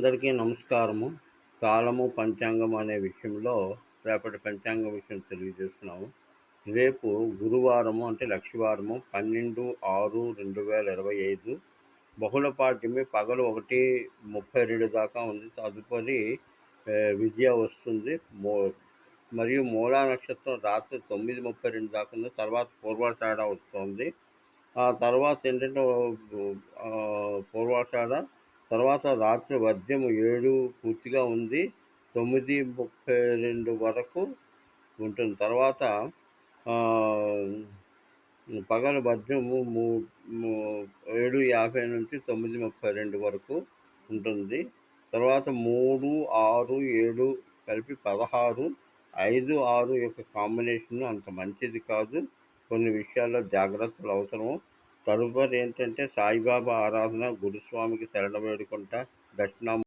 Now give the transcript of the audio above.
అందరికీ నమస్కారము. కాలము, పంచాంగం అనే విషయంలో రేపటి పంచాంగం విషయం తెలియజేస్తున్నాము. రేపు గురువారము అంటే లక్షవారము 12/6/2025 బహుళపాడ్యమి పగలు 1:32 దాకా ఉంది. తదుపరి విజయ వస్తుంది. మరియు మూలా నక్షత్రం రాత్రి 9:32 దాకా ఉంది. తర్వాత పూర్వాషాఢ వస్తుంది. ఆ తర్వాత ఏంటంటే పూర్వాషాఢ తర్వాత రాత్రి వర్జ్యం 7 పూర్తిగా ఉంది. 9:32 వరకు ఉంటుంది. తర్వాత పగలు వర్జ్యము 7:50 నుంచి 9:32 వరకు ఉంటుంది. తర్వాత 3, 6, 7 కలిపి 16, 5, 6 యొక్క కాంబినేషన్ అంత మంచిది కాదు. కొన్ని విషయాల్లో జాగ్రత్తలు అవసరము. తదుపరి ఏంటంటే సాయిబాబా ఆరాధన, గురుస్వామికి శరణ వేడుకుంటా, దక్షిణామూర్తి